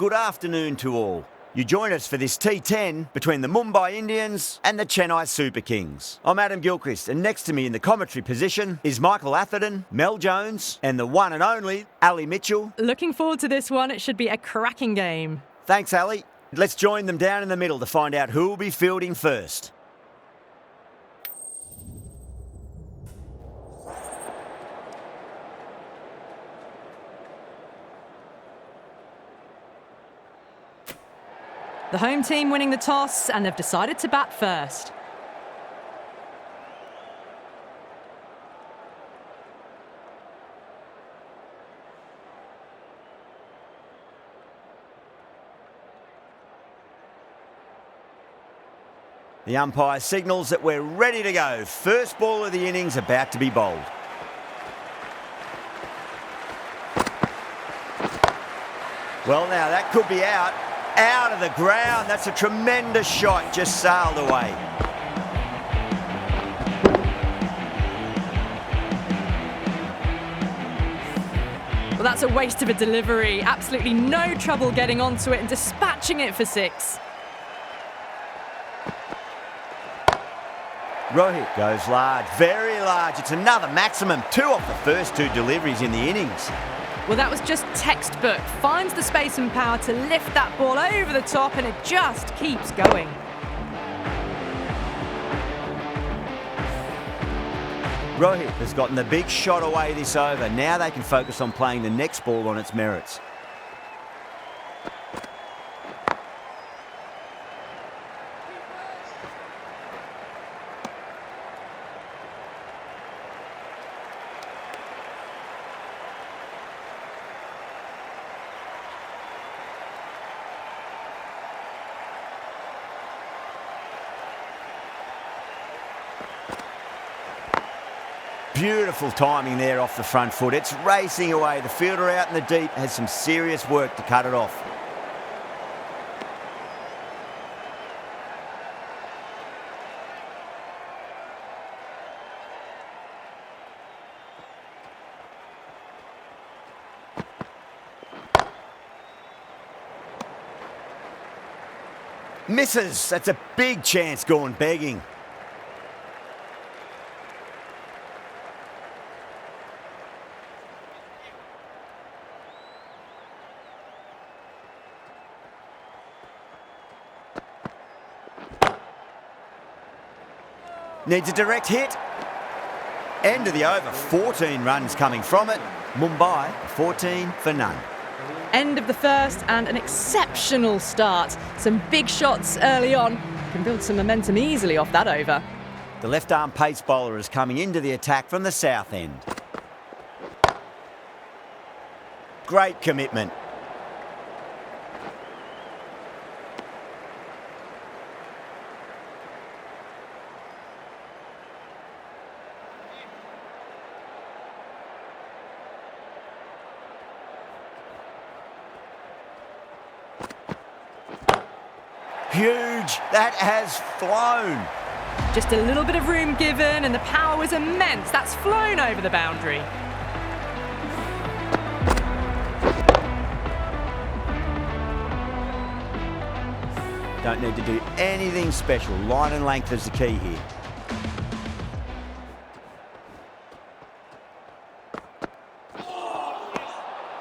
good afternoon to all. You join us for this T10 between the Mumbai Indians and the Chennai Super Kings. I'm Adam Gilchrist, and next to me in the commentary position is Michael Atherton, Mel Jones, and the one and only Ali Mitchell. Looking forward to this one. It should be a cracking game. Thanks, Ali. Let's join them down in the middle to find out who will be fielding first. The home team winning the toss, and they've decided to bat first. The umpire signals that we're ready to go. First ball of the innings about to be bowled. Well, now that could be out. Out of the ground. That's a tremendous shot. Just sailed away. Well, that's a waste of a delivery. Absolutely no trouble getting onto it and dispatching it for 6. Rohit goes large, very large. It's another maximum. 2 off the first 2 deliveries in the innings. Well, that was just textbook. Finds the space and power to lift that ball over the top, and it just keeps going. Rohit has gotten the big shot away this over. Now they can focus on playing the next ball on its merits. Beautiful timing there off the front foot. It's racing away. The fielder out in the deep has some serious work to cut it off. Misses. That's a big chance gone begging. Needs a direct hit. End of the over. 14 runs coming from it. Mumbai, 14 for none. End of the first, and an exceptional start. Some big shots early on. Can build some momentum easily off that over. The left-arm pace bowler is coming into the attack from the south end. Great commitment. Huge. That has flown. Just a little bit of room given, and the power was immense. That's flown over the boundary. Don't need to do anything special. Line and length is the key here.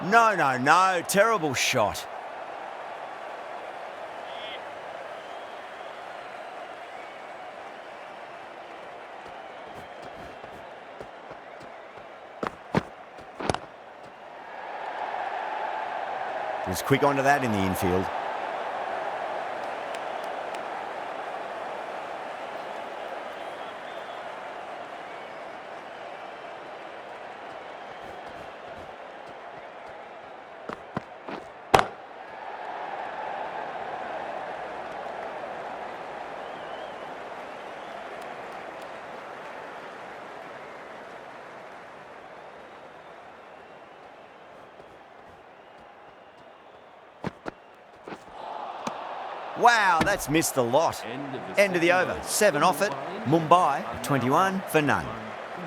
No. Terrible shot. Was quick onto that in the infield. Wow, that's missed the lot. End of the over. 7 off it. Mumbai, 21 for none.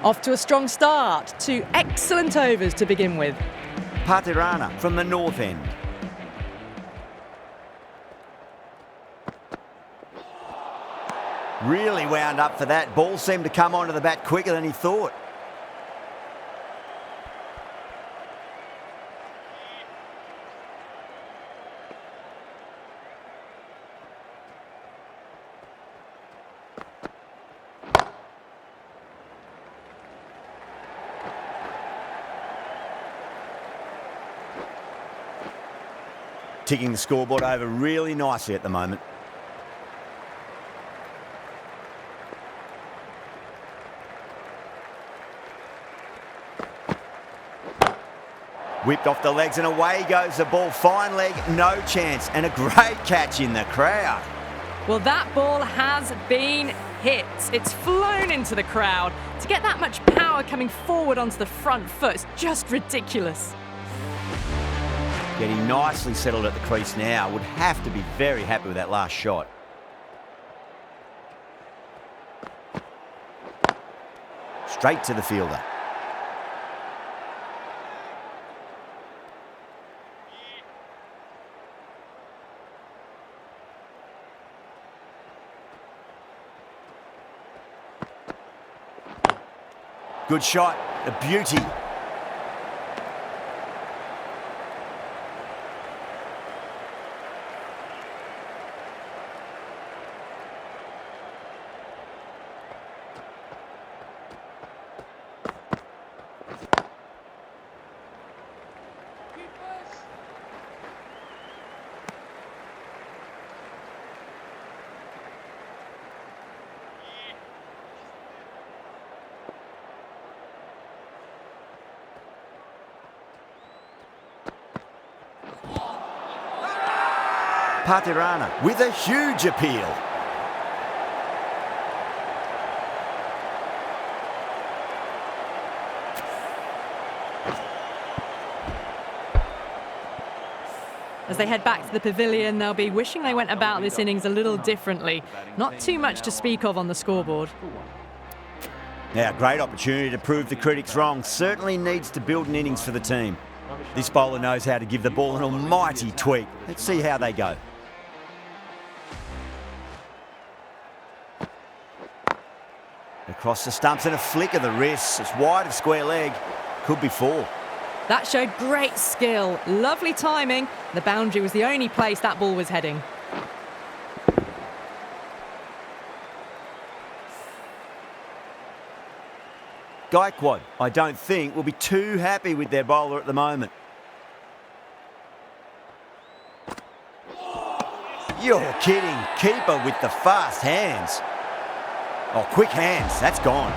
Off to a strong start. 2 excellent overs to begin with. Patirana from the north end. Really wound up for that. Ball seemed to come onto the bat quicker than he thought. Ticking the scoreboard over really nicely at the moment. Whipped off the legs and away goes the ball. Fine leg, no chance. And a great catch in the crowd. Well, that ball has been hit. It's flown into the crowd. To get that much power coming forward onto the front foot is just ridiculous. Getting nicely settled at the crease now. Would have to be very happy with that last shot. Straight to the fielder. Good shot, a beauty. Patirana with a huge appeal. As they head back to the pavilion, they'll be wishing they went about this innings a little differently. Not too much to speak of on the scoreboard. Now, great opportunity to prove the critics wrong. Certainly needs to build an innings for the team. This bowler knows how to give the ball an almighty tweak. Let's see how they go. Across the stumps and a flick of the wrist. It's wide of square leg. Could be 4. That showed great skill. Lovely timing. The boundary was the only place that ball was heading. Gaikwad, I don't think, will be too happy with their bowler at the moment. You're kidding. Keeper with the fast hands. Oh, quick hands. That's gone.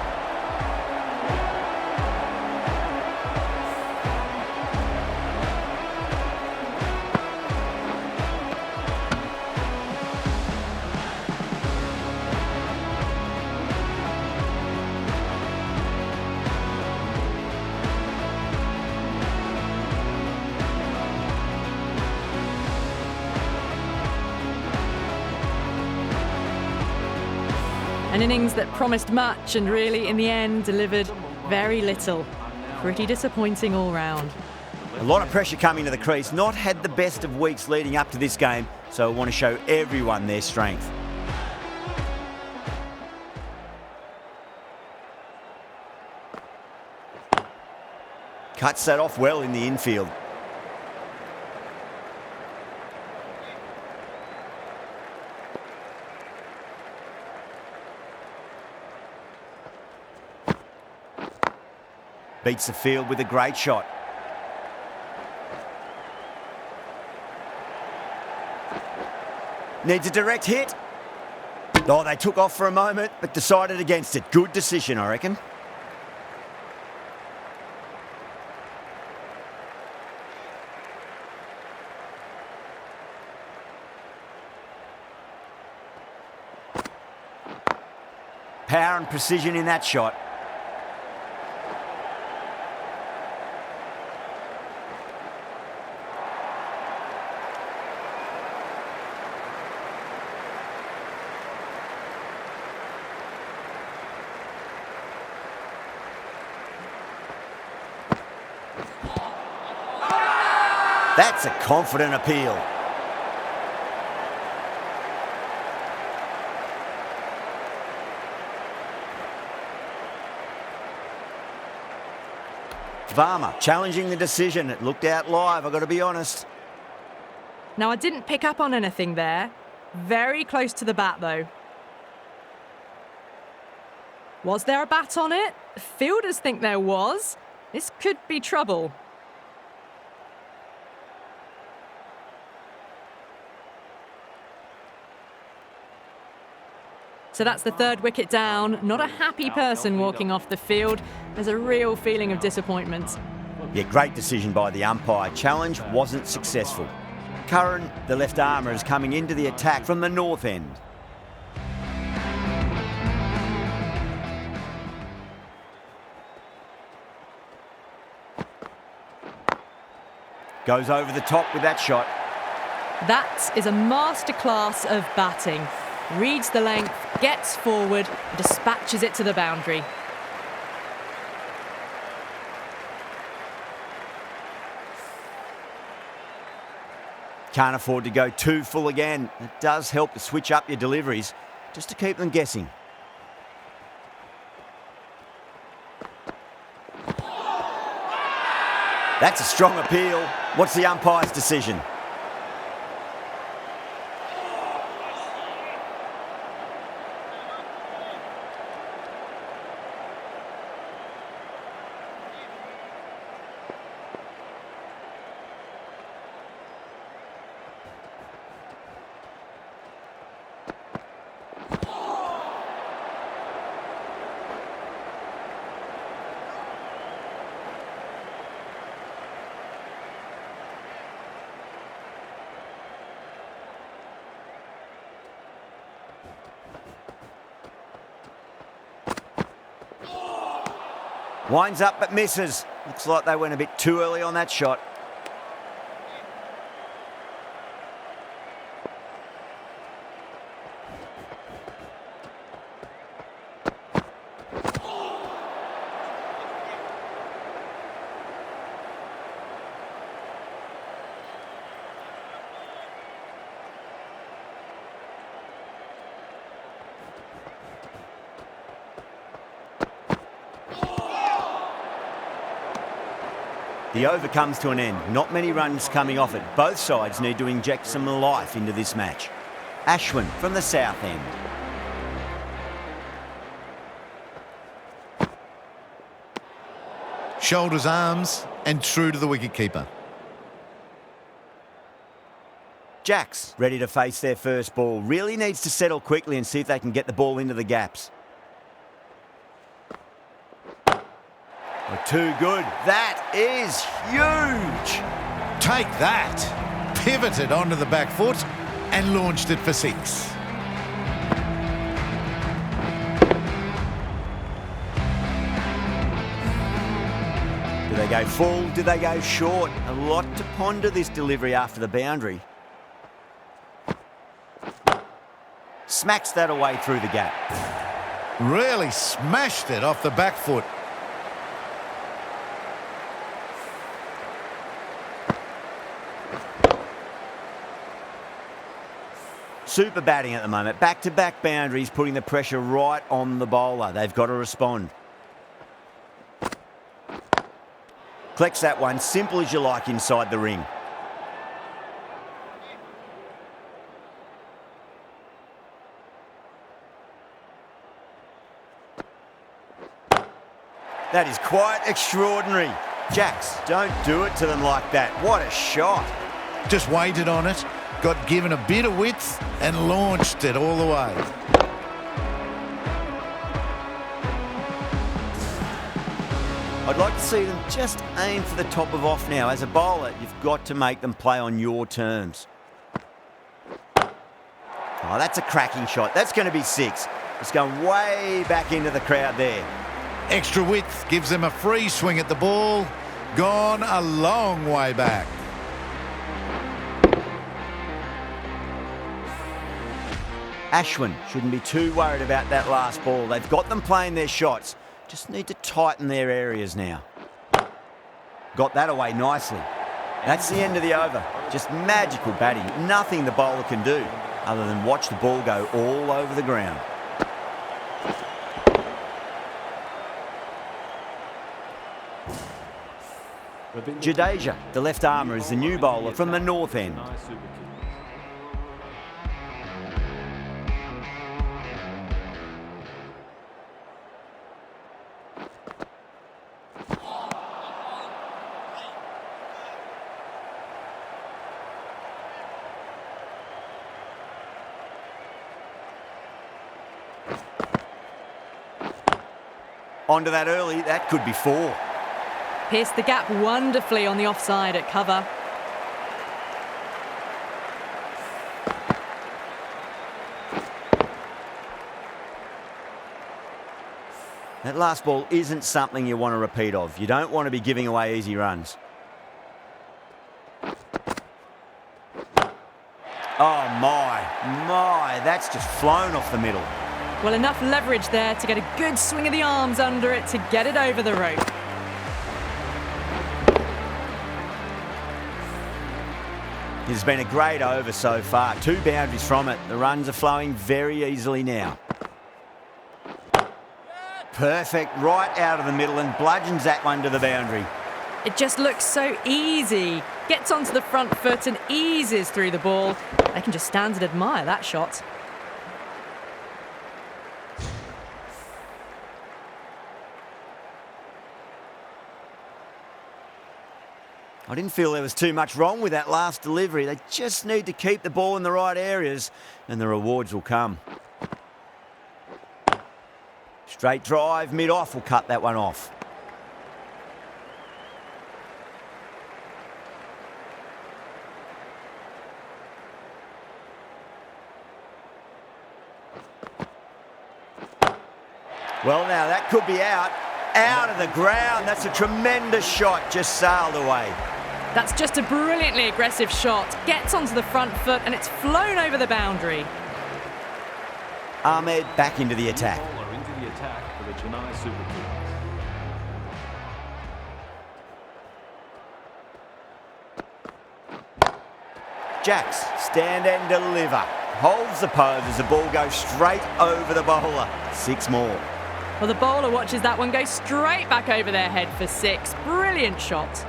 An innings that promised much and really, in the end, delivered very little. Pretty disappointing all round. A lot of pressure coming to the crease. Not had the best of weeks leading up to this game, so I want to show everyone their strength. Cuts that off well in the infield. Beats the field with a great shot. Needs a direct hit. Oh, they took off for a moment, but decided against it. Good decision, I reckon. Power and precision in that shot. That's a confident appeal. Varma challenging the decision. It looked out live, I've got to be honest. Now, I didn't pick up on anything there. Very close to the bat, though. Was there a bat on it? Fielders think there was. This could be trouble. So that's the third wicket down. Not a happy person walking off the field. There's a real feeling of disappointment. Yeah, great decision by the umpire. Challenge wasn't successful. Curran, the left armour, is coming into the attack from the north end. Goes over the top with that shot. That is a masterclass of batting. Reads the length, gets forward, and dispatches it to the boundary. Can't afford to go too full again. It does help to switch up your deliveries, just to keep them guessing. That's a strong appeal. What's the umpire's decision? Winds up but misses. Looks like they went a bit too early on that shot. The over comes to an end. Not many runs coming off it. Both sides need to inject some life into this match. Ashwin from the south end. Shoulders, arms, and true to the wicketkeeper. Jacks ready to face their first ball. Really needs to settle quickly and see if they can get the ball into the gaps. Oh, too good. That is huge. Take that. Pivoted onto the back foot and launched it for 6. Do they go full? Do they go short? A lot to ponder this delivery after the boundary. Smacks that away through the gap. Really smashed it off the back foot. Super batting at the moment. Back-to-back boundaries, putting the pressure right on the bowler. They've got to respond. Collects that one, simple as you like, inside the ring. That is quite extraordinary. Jacks, don't do it to them like that. What a shot. Just waited on it, got given a bit of width and launched it all the way. I'd like to see them just aim for the top of off now. As a bowler, you've got to make them play on your terms. Oh, that's a cracking shot. That's going to be 6. It's going way back into the crowd there. Extra width gives them a free swing at the ball. Gone a long way back. Ashwin shouldn't be too worried about that last ball. They've got them playing their shots. Just need to tighten their areas now. Got that away nicely. That's the end of the over. Just magical batting. Nothing the bowler can do other than watch the ball go all over the ground. Jadeja, the left armour, is the new bowler from the north end. Onto that early, that could be 4. Pierced the gap wonderfully on the offside at cover. That last ball isn't something you want to repeat of. You don't want to be giving away easy runs. Oh my, that's just flown off the middle. Well, enough leverage there to get a good swing of the arms under it to get it over the rope. It's been a great over so far. 2 boundaries from it. The runs are flowing very easily now. Perfect, right out of the middle, and bludgeons that one to the boundary. It just looks so easy. Gets onto the front foot and eases through the ball. They can just stand and admire that shot. I didn't feel there was too much wrong with that last delivery. They just need to keep the ball in the right areas and the rewards will come. Straight drive, mid-off will cut that one off. Well, now that could be out of the ground. That's a tremendous shot, just sailed away. That's just a brilliantly aggressive shot. Gets onto the front foot and it's flown over the boundary. Ahmed back into the attack. Jacks, stand and deliver. Holds the pose as the ball goes straight over the bowler. 6 more. Well, the bowler watches that one go straight back over their head for 6. Brilliant shot.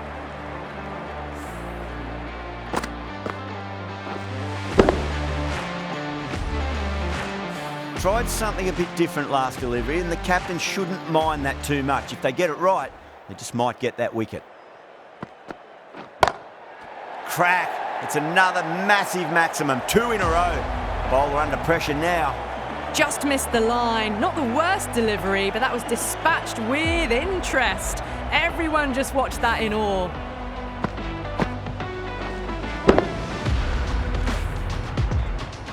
Tried something a bit different last delivery, and the captain shouldn't mind that too much. If they get it right, they just might get that wicket. Crack. It's another massive maximum. 2 in a row. Bowler under pressure now. Just missed the line. Not the worst delivery, but that was dispatched with interest. Everyone just watched that in awe.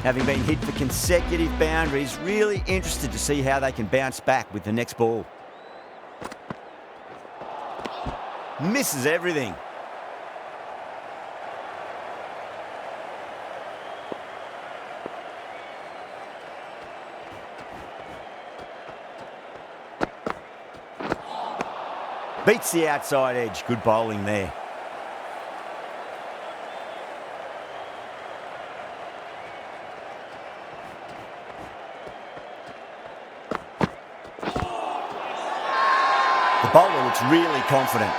Having been hit for consecutive boundaries, really interested to see how they can bounce back with the next ball. Misses everything. Beats the outside edge. Good bowling there. The bowler looks really confident.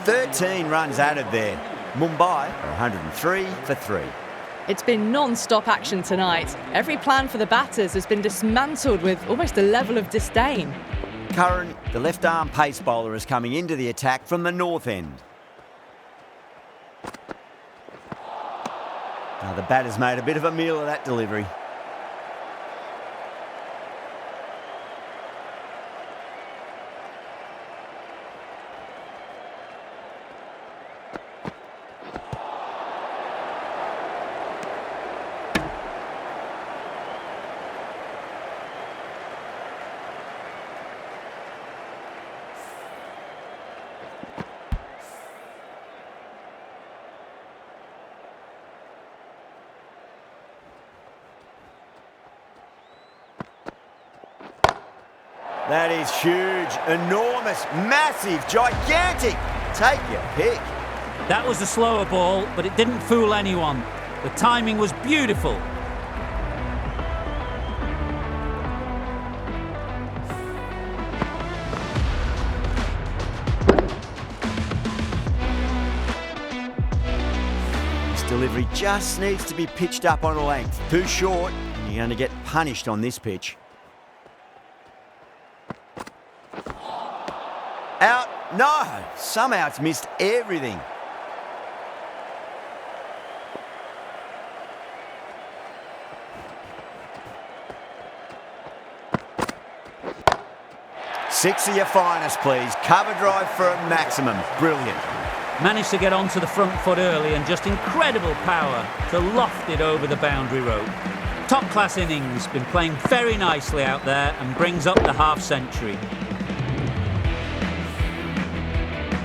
Thirteen runs added there. Mumbai are 103 for 3. It's been non-stop action tonight. Every plan for the batters has been dismantled with almost a level of disdain. Curran, the left-arm pace bowler, is coming into the attack from the north end. Now the batter's made a bit of a meal of that delivery. That is huge, enormous, massive, gigantic. Take your pick. That was a slower ball, but it didn't fool anyone. The timing was beautiful. This delivery just needs to be pitched up on a length. Too short, and you're going to get punished on this pitch. Out. No, somehow it's missed everything. Six of your finest, please. Cover drive for a maximum. Brilliant. Managed to get onto the front foot early and just incredible power to loft it over the boundary rope. Top class innings, been playing very nicely out there and brings up the half century.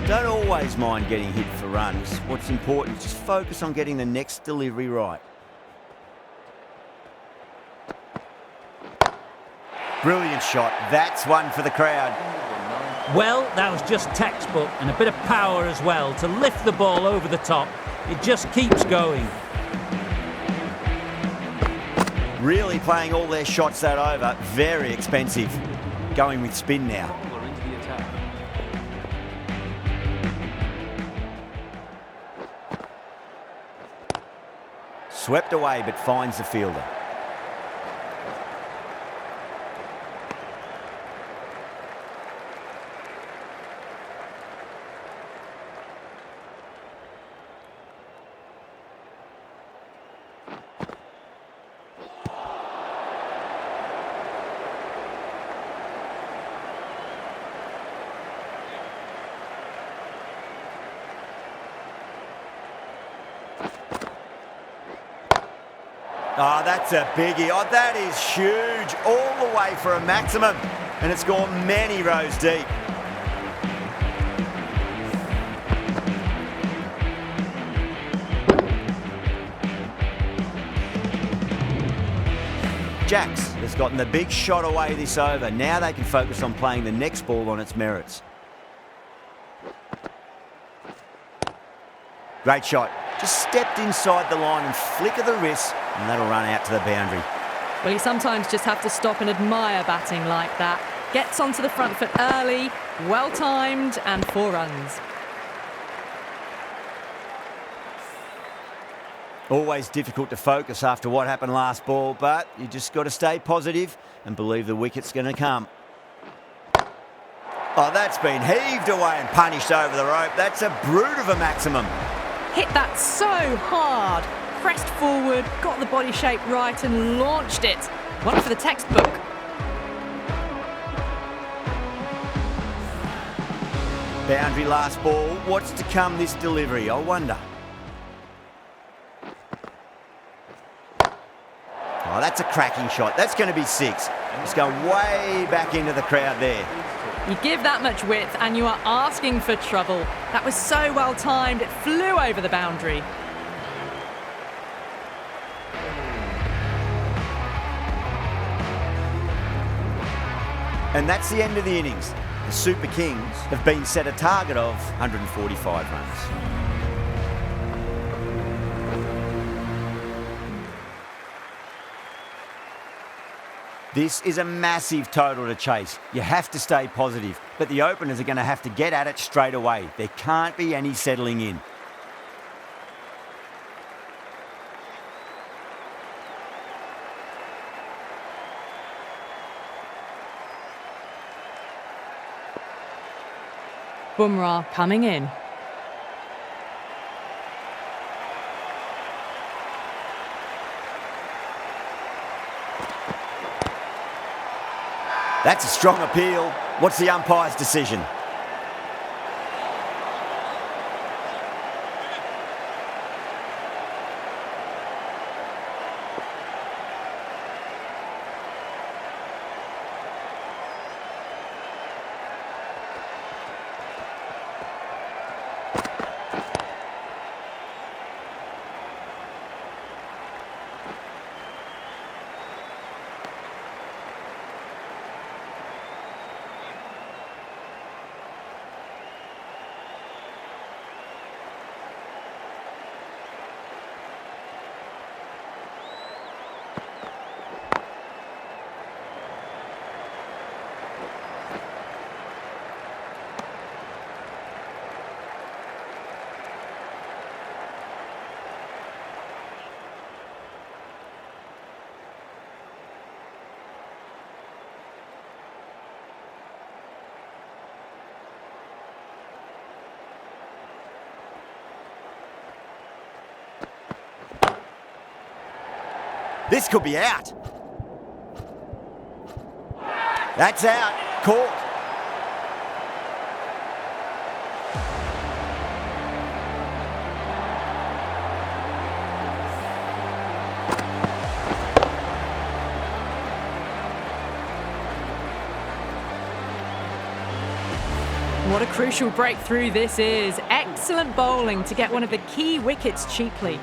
Don't always mind getting hit for runs. What's important is just focus on getting the next delivery right. Brilliant shot. That's one for the crowd. Well, that was just textbook and a bit of power as well to lift the ball over the top. It just keeps going. Really playing all their shots that over. Very expensive. Going with spin now. Swept away but finds the fielder. Oh, that's a biggie. Oh, that is huge. All the way for a maximum. And it's gone many rows deep. Jacks has gotten the big shot away this over. Now they can focus on playing the next ball on its merits. Great shot. Just stepped inside the line and flick of the wrist, and that'll run out to the boundary. Well, you sometimes just have to stop and admire batting like that. Gets onto the front foot early, well-timed, and 4 runs. Always difficult to focus after what happened last ball, but you just got to stay positive and believe the wicket's going to come. Oh, that's been heaved away and punished over the rope. That's a brute of a maximum. Hit that so hard. Pressed forward, got the body shape right and launched it. One for the textbook. Boundary last ball. What's to come this delivery, I wonder. Oh, that's a cracking shot. That's going to be 6. It's going way back into the crowd there. You give that much width and you are asking for trouble. That was so well timed, it flew over the boundary. And that's the end of the innings. The Super Kings have been set a target of 145 runs. This is a massive total to chase. You have to stay positive, but the openers are going to have to get at it straight away. There can't be any settling in. Bumrah coming in. That's a strong appeal. What's the umpire's decision? This could be out. That's out. Caught. What a crucial breakthrough this is. Excellent bowling to get one of the key wickets cheaply.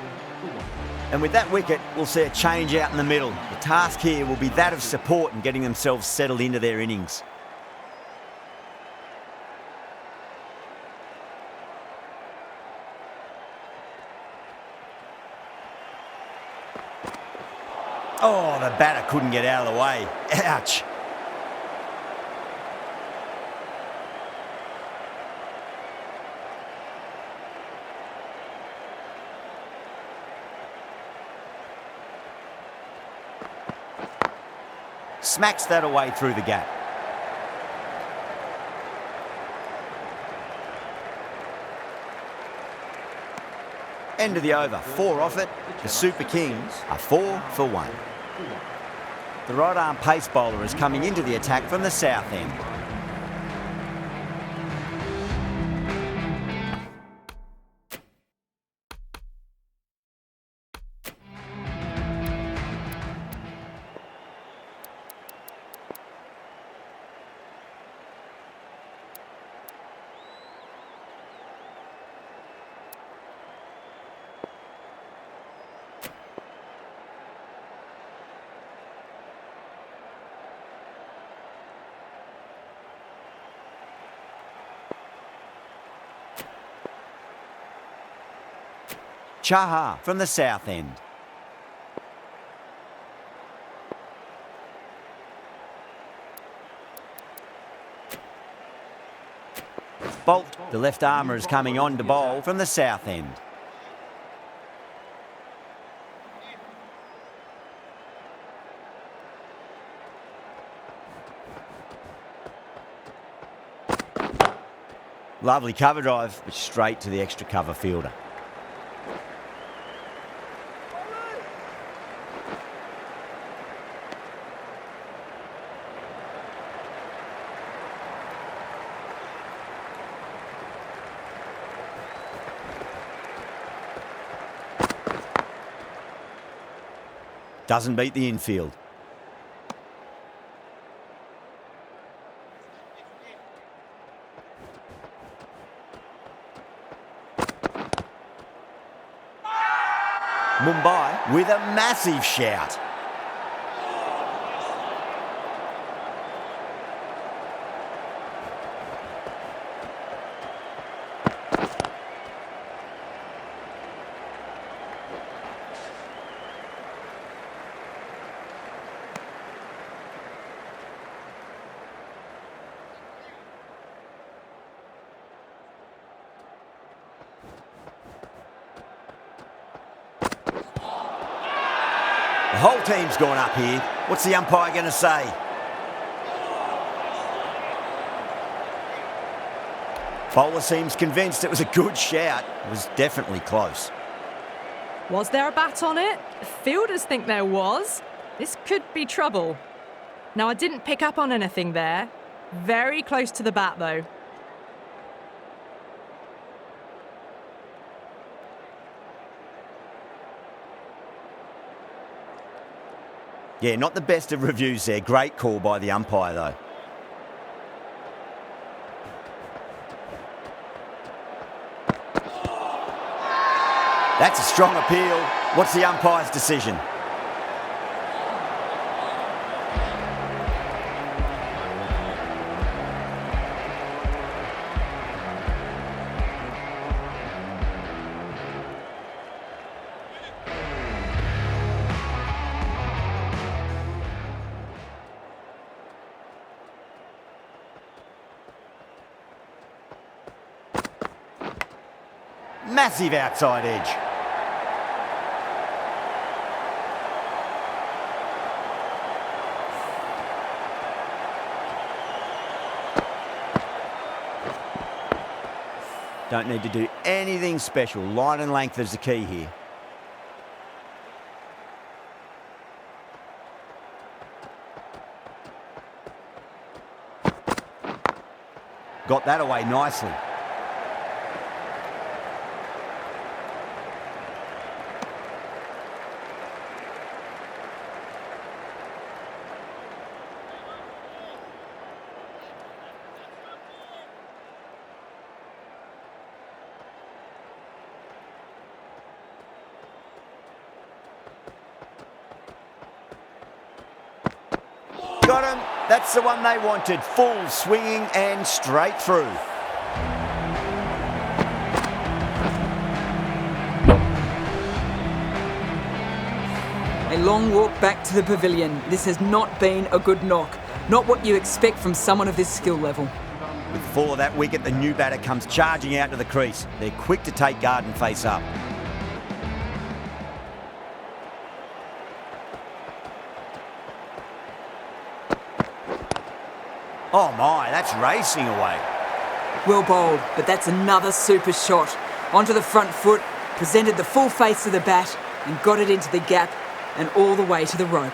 And with that wicket, we'll see a change out in the middle. The task here will be that of support and getting themselves settled into their innings. Oh, the batter couldn't get out of the way. Ouch. Smacks that away through the gap. End of the over, 4 off it. The Super Kings are 4 for 1. The right arm pace bowler is coming into the attack from the south end. Chaha from the south end. Bolt, the left armour, is coming on to bowl from the south end. Lovely cover drive, but straight to the extra cover fielder. Doesn't beat the infield. Mumbai with a massive shout. The whole team's gone up here. What's the umpire going to say? Bowler seems convinced it was a good shout. It was definitely close. Was there a bat on it? Fielders think there was. This could be trouble. Now, I didn't pick up on anything there. Very close to the bat, though. Yeah, not the best of reviews there. Great call by the umpire, though. That's a strong appeal. What's the umpire's decision? Massive outside edge. Don't need to do anything special. Line and length is the key here. Got that away nicely. Got him. That's the one they wanted. Full swinging and straight through. A long walk back to the pavilion. This has not been a good knock. Not what you expect from someone of this skill level. With the fall of that wicket, the new batter comes charging out to the crease. They're quick to take guard and face up. Oh my, that's racing away. Well bowled, but that's another super shot. Onto the front foot, presented the full face of the bat and got it into the gap and all the way to the rope.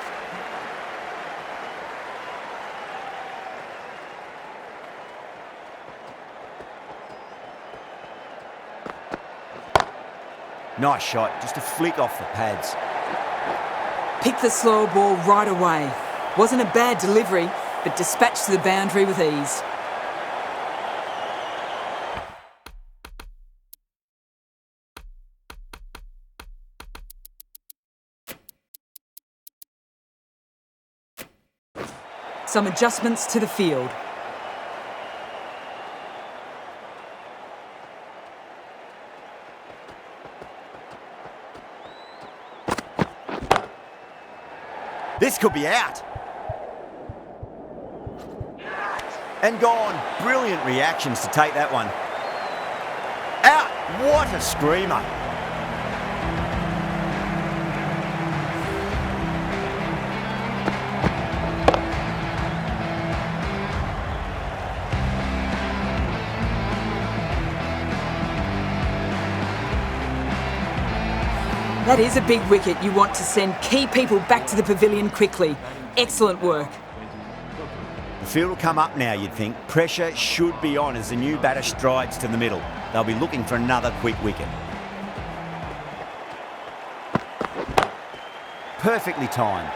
Nice shot, just a flick off the pads. Picked the slower ball right away. Wasn't a bad delivery, but dispatched to the boundary with ease. Some adjustments to the field. This could be out. And gone. Brilliant reactions to take that one. Out. What a screamer. That is a big wicket. You want to send key people back to the pavilion quickly. Excellent work. The field will come up now, you'd think. Pressure should be on as the new batter strides to the middle. They'll be looking for another quick wicket. Perfectly timed.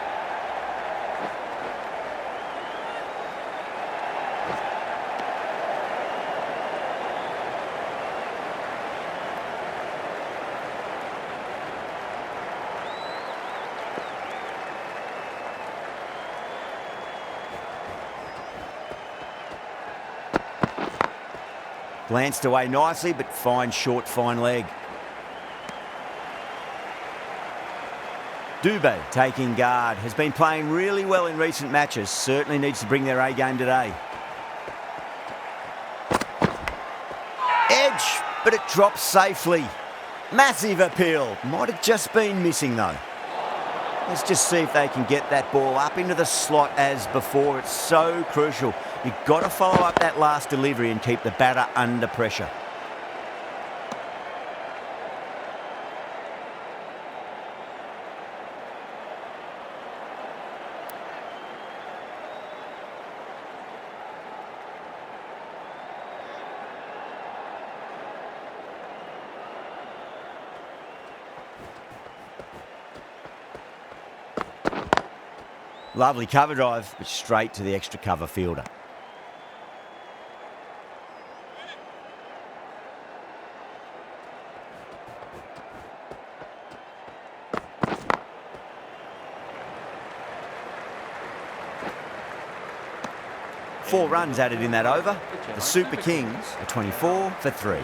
Glanced away nicely, but fine short, fine leg. Dubé taking guard. Has been playing really well in recent matches. Certainly needs to bring their A game today. Edge, but it drops safely. Massive appeal. Might have just been missing though. Let's just see if they can get that ball up into the slot as before. It's so crucial. You've got to follow up that last delivery and keep the batter under pressure. Lovely cover drive, but straight to the extra cover fielder. Four runs added in that over. The Super Kings are 24 for 3.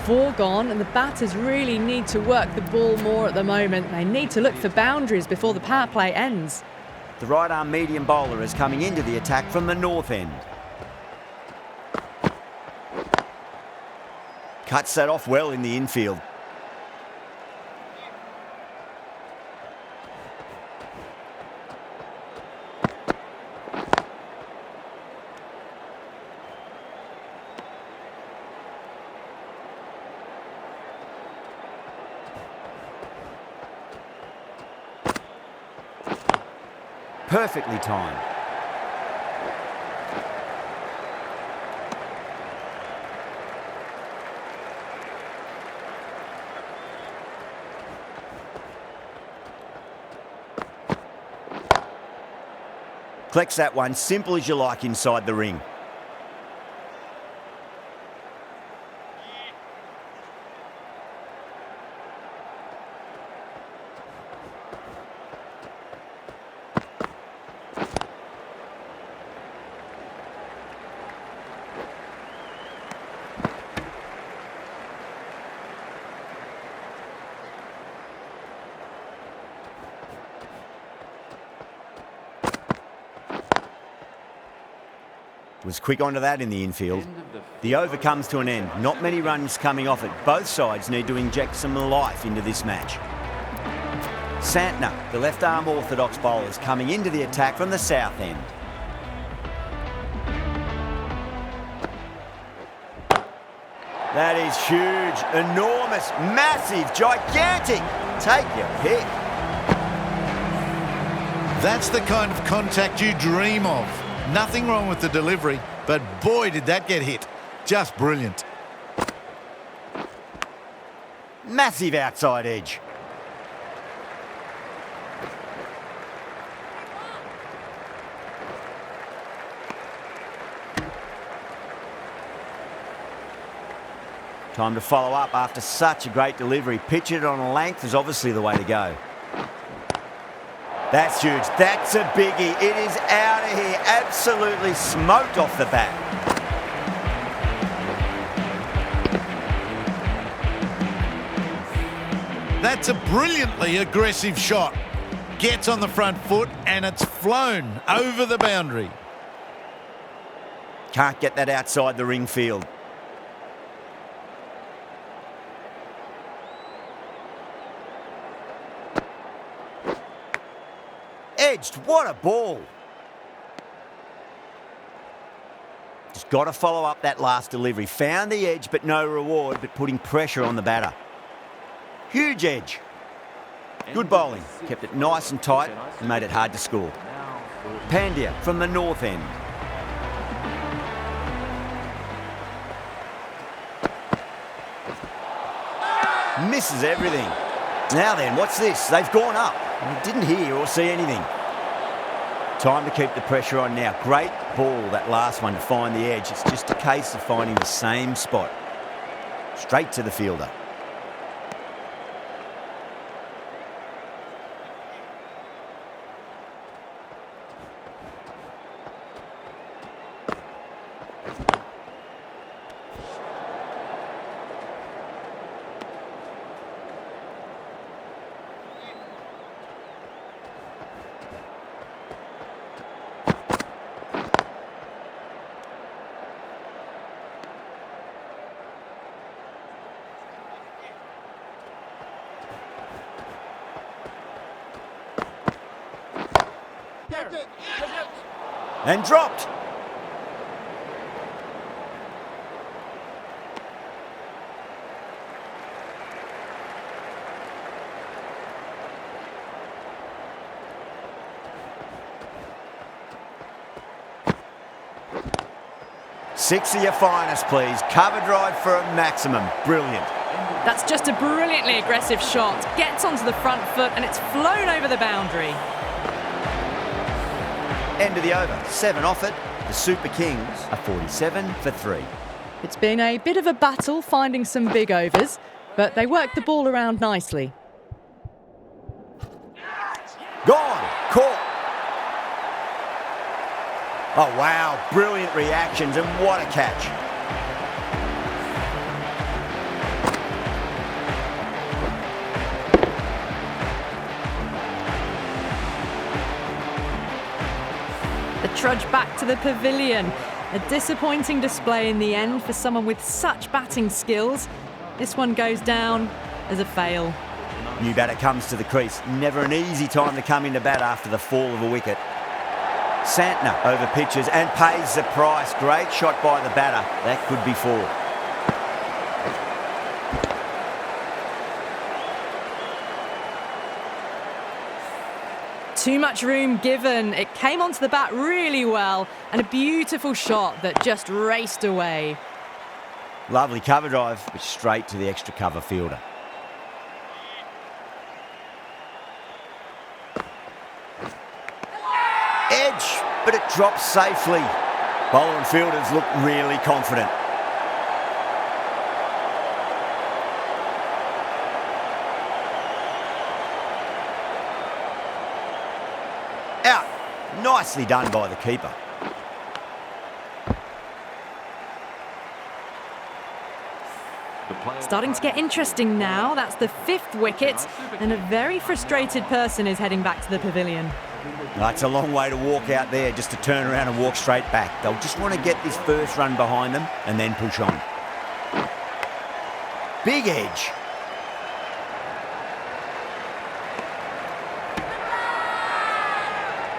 4 gone, and the batters really need to work the ball more at the moment. They need to look for boundaries before the power play ends. The right-arm medium bowler is coming into the attack from the north end. Cuts that off well in the infield. Perfectly timed. Collects that one, simple as you like, inside the ring. Was quick onto that in the infield. The over comes to an end. Not many runs coming off it. Both sides need to inject some life into this match. Santner, the left-arm orthodox bowler, is coming into the attack from the south end. That is huge, enormous, massive, gigantic. Take your pick. That's the kind of contact you dream of. Nothing wrong with the delivery, but boy, did that get hit. Just brilliant. Massive outside edge. Time to follow up after such a great delivery. Pitch it on a length is obviously the way to go. That's huge. That's a biggie. It is out of here. Absolutely smoked off the bat. That's a brilliantly aggressive shot. Gets on the front foot and it's flown over the boundary. Can't get that outside the ring field. Edged, what a ball. Just got to follow up that last delivery. Found the edge, but no reward, but putting pressure on the batter. Huge edge. Good bowling. Kept it nice and tight and made it hard to score. Pandya from the north end. Misses everything. Now then, what's this? They've gone up. I didn't hear or see anything. Time to keep the pressure on now. Great ball, that last one, to find the edge. It's just a case of finding the same spot. Straight to the fielder. And dropped. Six of your finest, please. Cover drive for a maximum. Brilliant. That's just a brilliantly aggressive shot. Gets onto the front foot and it's flown over the boundary. End of the over. 7 off it. The Super Kings are 47 for 3. It's been a bit of a battle finding some big overs, but they worked the ball around nicely. Gone. Caught. Oh, wow. Brilliant reactions and what a catch. The trudge back to the pavilion. A disappointing display in the end for someone with such batting skills. This one goes down as a fail. New batter comes to the crease. Never an easy time to come into bat after the fall of a wicket. Santner over pitches and pays the price. Great shot by the batter. That could be 4. Too much room given. It came onto the bat really well and a beautiful shot that just raced away. Lovely cover drive, but straight to the extra cover fielder. Edge, drops safely. Bowler and fielders look really confident. Out. Nicely done by the keeper. Starting to get interesting now. That's the 5th wicket, and a very frustrated person is heading back to the pavilion. That's a long way to walk out there just to turn around and walk straight back. They'll just want to get this first run behind them and then push on. Big edge.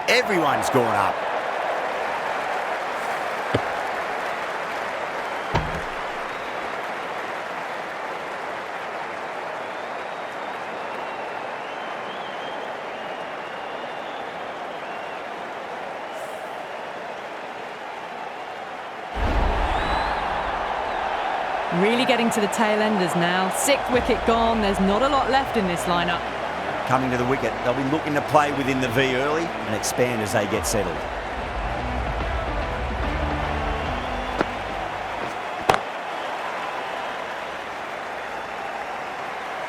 Everyone's gone up. Really getting to the tail enders now. 6th wicket gone. There's not a lot left in this lineup. Coming to the wicket, they'll be looking to play within the V early and expand as they get settled.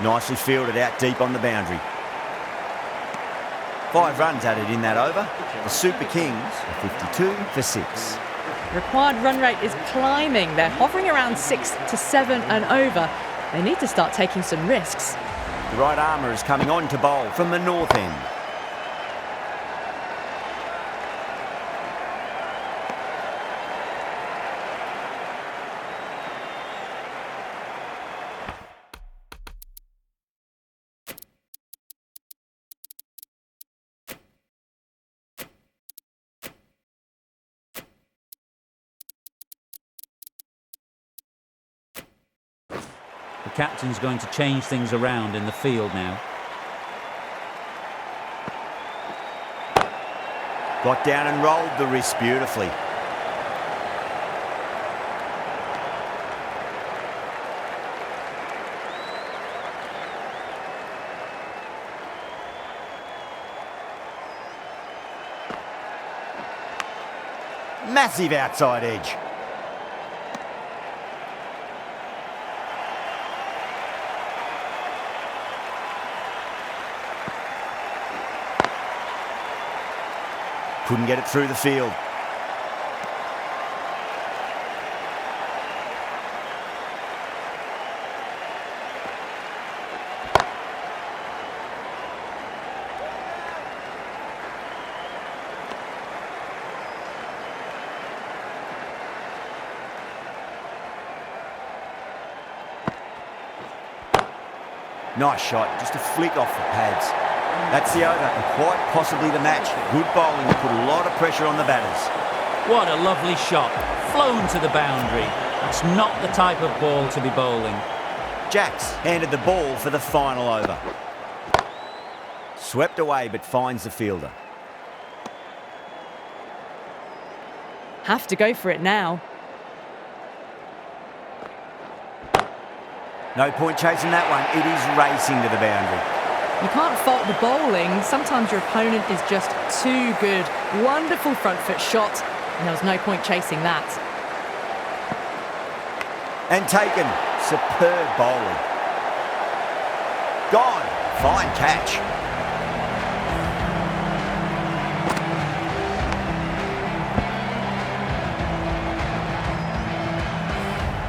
Nicely fielded out deep on the boundary. 5 runs added in that over. The Super Kings are 52 for 6. Required run rate is climbing. They're hovering around 6 to 7 and over. They need to start taking some risks. The right armour is coming on to bowl from the north end. The captain's going to change things around in the field now. Got down and rolled the wrist beautifully. Massive outside edge. Couldn't get it through the field. Nice shot, just a flick off the pads. That's the over and quite possibly the match. Good bowling put a lot of pressure on the batters. What a lovely shot. Flown to the boundary. That's not the type of ball to be bowling. Jacks handed the ball for the final over. Swept away but finds the fielder. Have to go for it now. No point chasing that one. It is racing to the boundary. You can't fault the bowling. Sometimes your opponent is just too good. Wonderful front foot shot, and there was no point chasing that. And taken. Superb bowling. Gone. Fine catch.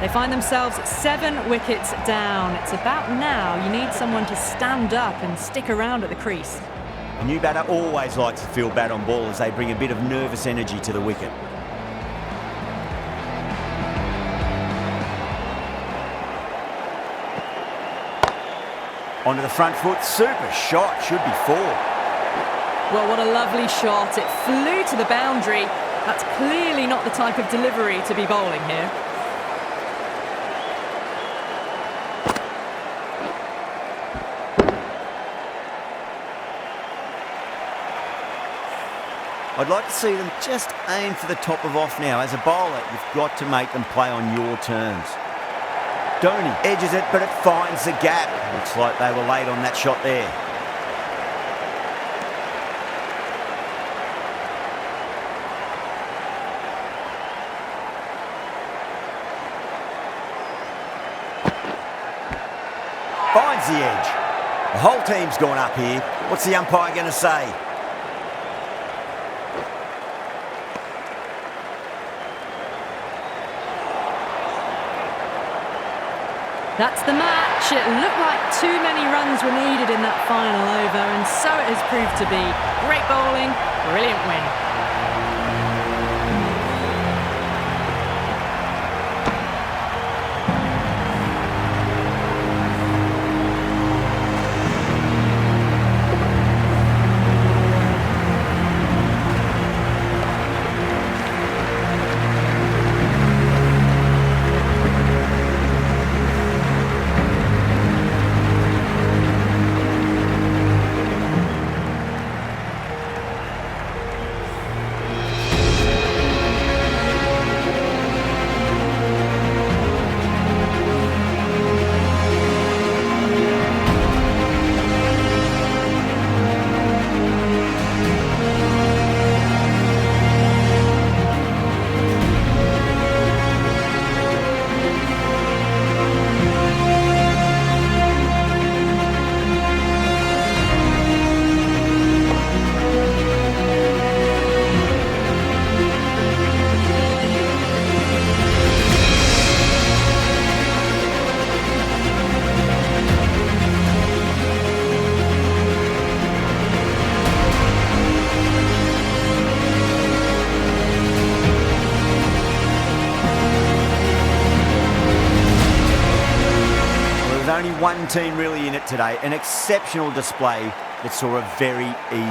They find themselves 7 wickets down. It's about now you need someone to stand up and stick around at the crease. A new batter always likes to feel bat on ball as they bring a bit of nervous energy to the wicket. Onto the front foot, super shot, should be 4. Well, what a lovely shot. It flew to the boundary. That's clearly not the type of delivery to be bowling here. I'd like to see them just aim for the top of off now. As a bowler, you've got to make them play on your terms. Dhoni edges it, but it finds the gap. Looks like they were late on that shot there. towards the edge. The whole team's gone up here. What's the umpire going to say? That's the match. It looked like too many runs were needed in that final over, and so it has proved to be. Great bowling, brilliant win. Only one team really in it today, an exceptional display that saw a very easy